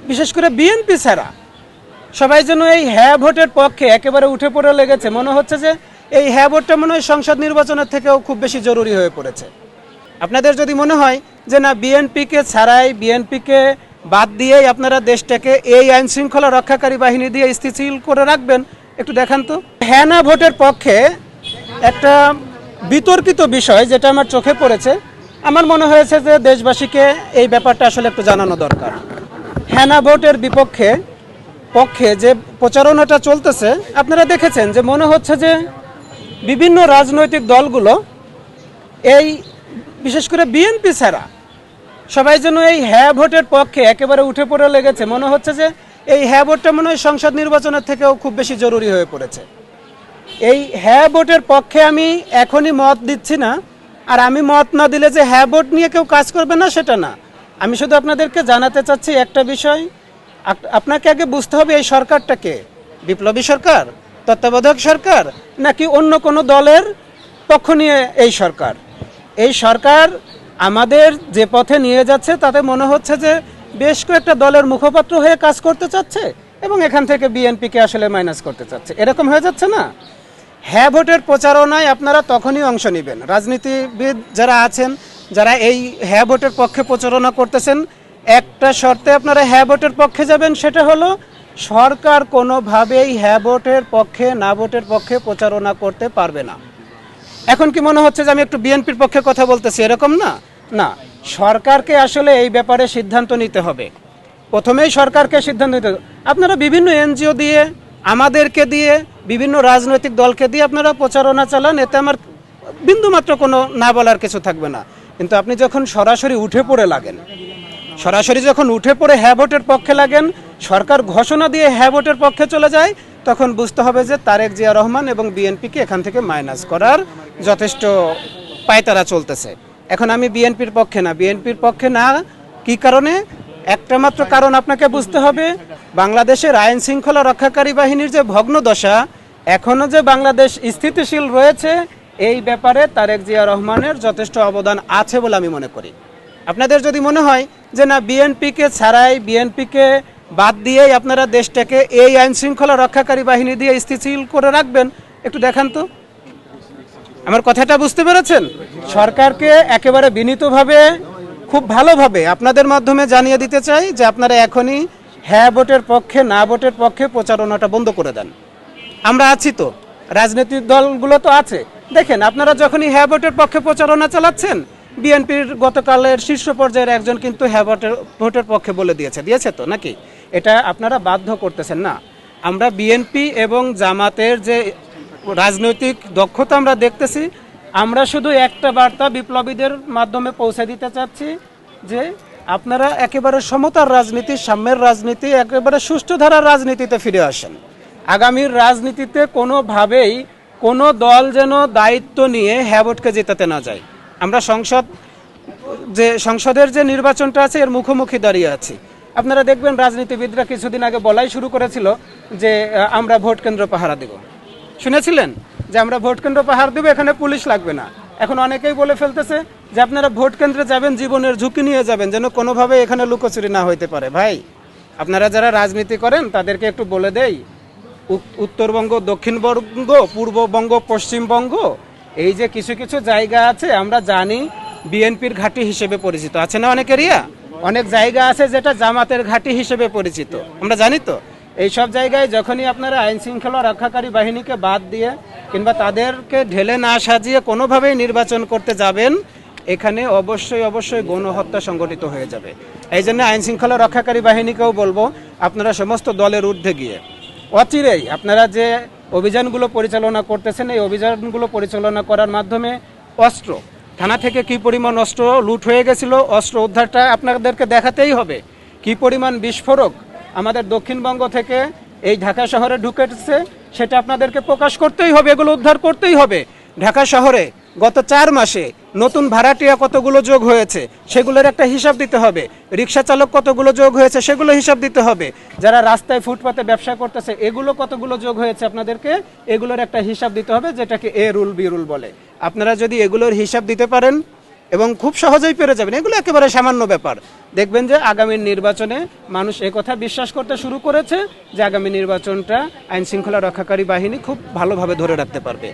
বিশেষ করে বিএনপি ছাড়া সবাই যেন এই হ্যাঁ ভোটের পক্ষে একেবারে উঠে পড়ে লেগেছে। মনে হচ্ছে যে এই হ্যাঁ ভোটটা মনে হয় সংসদ নির্বাচনের থেকেও খুব বেশি জরুরি হয়ে পড়েছে। আপনাদের যদি মনে হয় যে না, বিএনপিকে ছাড়াই, বিএনপিকে বাদ দিয়েই আপনারা দেশটাকে এই আইন শৃঙ্খলা রক্ষাকারী বাহিনী দিয়ে স্থিতিশীল করে রাখবেন, একটু দেখান তো। হ্যাঁ না ভোটের পক্ষে একটা বিতর্কিত বিষয় যেটা আমার চোখে পড়েছে, আমার মনে হয়েছে যে দেশবাসীকে এই ব্যাপারটা আসলে একটু জানানো দরকার। হ্যাঁ না ভোটের পক্ষে যে প্রচারণাটা চলতেছে, আপনারা দেখেছেন যে মনে হচ্ছে যে বিভিন্ন রাজনৈতিক দলগুলো এই বিশেষ করে বিএনপি ছাড়া সবাই যেন এই হ্যাঁ ভোটের পক্ষে একেবারে উঠে পড়ে লেগেছে। মনে হচ্ছে যে এই হ্যাঁ ভোটটা মনে হয় সংসদ নির্বাচনের থেকেও খুব বেশি জরুরি হয়ে পড়েছে। এই হ্যাঁ ভোটের পক্ষে আমি এখনই মত দিচ্ছি না, আর আমি মত না দিলে যে হ্যাঁ ভোট নিয়ে কেউ কাজ করবে না সেটা না। আমি শুধু আপনাদেরকে জানাতে চাচ্ছি একটা বিষয়, আপনাকে আগে বুঝতে হবে এই সরকারটাকে বিপ্লবী সরকার, তত্ত্বাবধায়ক সরকার, নাকি অন্য কোনো দলের পক্ষ নিয়ে এই সরকার। এই সরকার আমাদের যে পথে নিয়ে যাচ্ছে তাতে মনে হচ্ছে যে বেশ কয়েকটা দলের মুখপাত্র হয়ে কাজ করতে চাচ্ছে এবং এখান থেকে বিএনপিকে আসলে মাইনাস করতে চাচ্ছে, এরকম হয়ে যাচ্ছে না। হ্যাঁ ভোটের প্রচারণায় আপনারা তখনই অংশ নেবেন, রাজনীতিবিদ যারা আছেন, যারা এই হ্যাঁ ভোটের পক্ষে প্রচারণা করতেছেন, একটা শর্তে আপনারা হ্যাঁ ভোটের পক্ষে যাবেন, সেটা হলো সরকার কোনোভাবেই হ্যাঁ ভোটের পক্ষে না ভোটের পক্ষে প্রচারণা করতে পারবে না। এখন কি মনে হচ্ছে যে আমি একটু বিএনপির পক্ষে কথা বলতেছি, এরকম না। না, সরকারকে আসলে এই ব্যাপারে সিদ্ধান্ত নিতে হবে। প্রথমেই সরকারকে সিদ্ধান্ত নিতে হবে। আপনারা বিভিন্ন এনজিও দিয়ে, আমাদেরকে দিয়ে, বিভিন্ন রাজনৈতিক দলকে দিয়ে আপনারা প্রচারণা চালান, এতে আমার বিন্দুমাত্র কোনো না বলার কিছু থাকবে না। কিন্তু আপনি যখন সরাসরি উঠে পড়ে লাগেন, সরাসরি যখন উঠে পড়ে হ্যাঁ ভোটের পক্ষে লাগেন, সরকার ঘোষণা দিয়ে হ্যাঁ ভোটের পক্ষে চলে যায়, তখন বুঝতে হবে যে তারেক জিয়া রহমান এবং বিএনপিকে এখান থেকে মাইনাস করার যথেষ্ট পায়তারা চলতেছে। এখন আমি বিএনপির পক্ষে না, বিএনপির পক্ষে না কি কারণে? একটা মাত্র কারণ আপনাকে বুঝতে হবে, বাংলাদেশের আইন শৃঙ্খলা রক্ষাকারী বাহিনীর যে ভগ্নদশা, এখনও যে বাংলাদেশ স্থিতিশীল রয়েছে, এই ব্যাপারে তারেক জিয়া রহমানের যথেষ্ট অবদান আছে বলে আমি মনে করি। আপনাদের যদি মনে হয় যে না, বিএনপিকে ছাড়াই, বিএনপিকে বাদ দিয়েই আপনারা দেশটাকে এই আইন শৃঙ্খলা রক্ষাকারী বাহিনী দিয়ে স্থিতিশীল করে রাখবেন, একটু দেখান তো। আমার কথাটা বুঝতে পেরেছেন? সরকারকে একেবারে বিনীতভাবে, খুব ভালোভাবে আপনাদের মাধ্যমে জানিয়ে দিতে চাই যে আপনারা এখনই হ্যাঁ ভোটের পক্ষে না ভোটের পক্ষে প্রচারণাটা বন্ধ করে দেন। আমরা আছি তো, রাজনৈতিক দলগুলো তো আছে। দেখেন, আপনারা যখনই হ্যাঁ ভোটের পক্ষে প্রচারণা চালাচ্ছেন, বিএনপির গতকালের শীর্ষ পর্যায়ের একজন কিন্তু হ্যাঁ ভোটের পক্ষে বলে দিয়েছে তো নাকি? এটা আপনারা বাধ্য করতেছেন না। আমরা বিএনপি এবং জামাতের যে রাজনৈতিক দক্ষতা আমরা দেখতেছি, আমরা শুধু একটা বার্তা বিপ্লবীদের মাধ্যমে পৌঁছে দিতে চাচ্ছি যে আপনারা একেবারে সমতার রাজনীতি, সাম্যের রাজনীতি, একেবারে সুষ্ঠু ধারার রাজনীতিতে ফিরে আসেন। আগামীর রাজনীতিতে কোনোভাবেই কোনো দল যেন দায়িত্ব নিয়ে হ্যাঁ ভোটকে জেতাতে না যায়। আমরা সংসদের যে নির্বাচনটা আছে এর মুখোমুখি দাঁড়িয়ে আছি। আপনারা দেখবেন রাজনীতিবিদরা কিছুদিন আগে বলাই শুরু করেছিল যে আমরা ভোট কেন্দ্র পাহারা দেব। শুনেছিলেন যে আমরা ভোট কেন্দ্র পাহারা দেব, এখানে পুলিশ লাগবে না। এখন অনেকেই বলে ফেলতেছে যে আপনারা ভোট কেন্দ্রে যাবেন, জীবনের ঝুঁকি নিয়ে যাবেন, যেন কোনোভাবে এখানে লুকোচুরি না হইতে পারে। ভাই, আপনারা যারা রাজনীতি করেন তাদেরকে একটু বলে দেই, উত্তরবঙ্গ, দক্ষিণবঙ্গ, পূর্ববঙ্গ, পশ্চিমবঙ্গ, এই যে কিছু কিছু জায়গা আছে আমরা জানি বিএনপির ঘাঁটি হিসেবে পরিচিত, আছে না? অনেক এরিয়া, অনেক জায়গা আছে যেটা জামাতের ঘাঁটি হিসেবে পরিচিত, আমরা জানি তো। এই সব জায়গায় যখনই আপনারা আইন শৃঙ্খলা রক্ষাকারী বাহিনীকে বাদ দিয়ে কিংবা তাদেরকে ঢেলে না সাজিয়ে কোনোভাবেই নির্বাচন করতে যাবেন, এখানে অবশ্যই গণহত্যা সংগঠিত হয়ে যাবে। এই জন্য আইন শৃঙ্খলা রক্ষাকারী বাহিনীকেও বলবো, আপনারা সমস্ত দলের ঊর্ধ্বে গিয়ে অচিরেই আপনারা যে অভিযানগুলো পরিচালনা করতেছেন, এই অভিযানগুলো পরিচালনা করার মাধ্যমে অস্ত্র, থানা থেকে কি পরিমাণ অস্ত্র লুট হয়ে গেছিল, অস্ত্র উদ্ধারটা আপনাদেরকে দেখাতেই হবে। কি পরিমাণ বিস্ফোরক আমাদের দক্ষিণবঙ্গ থেকে এই ঢাকা শহরে ঢুকেছে সেটা আপনাদেরকে প্রকাশ করতেই হবে, এগুলো উদ্ধার করতেই হবে। ঢাকা শহরে গত 4 মাসে নতুন ভাড়াটিয়া কতগুলো যোগ হয়েছে সেগুলোর একটা হিসাব দিতে হবে। রিক্সা চালক কতগুলো যোগ হয়েছে সেগুলো হিসাব দিতে হবে। যারা রাস্তায় ফুটপাতে ব্যবসা করতেছে এগুলো কতগুলো যোগ হয়েছে আপনাদেরকে এগুলোর একটা হিসাব দিতে হবে, যেটাকে এ রুল বি রুল বলে। আপনারা যদি এগুলোর হিসাব দিতে পারেন এবং খুব সহজেই পেরে যাবেন। এগুলো একেবারে সামান্য ব্যাপার। দেখবেন যে আগামী নির্বাচনে মানুষ একথা বিশ্বাস করতে শুরু করেছে যে আগামী নির্বাচনটা আইন শৃঙ্খলা রক্ষাকারী বাহিনী খুব ভালোভাবে ধরে রাখতে পারবে।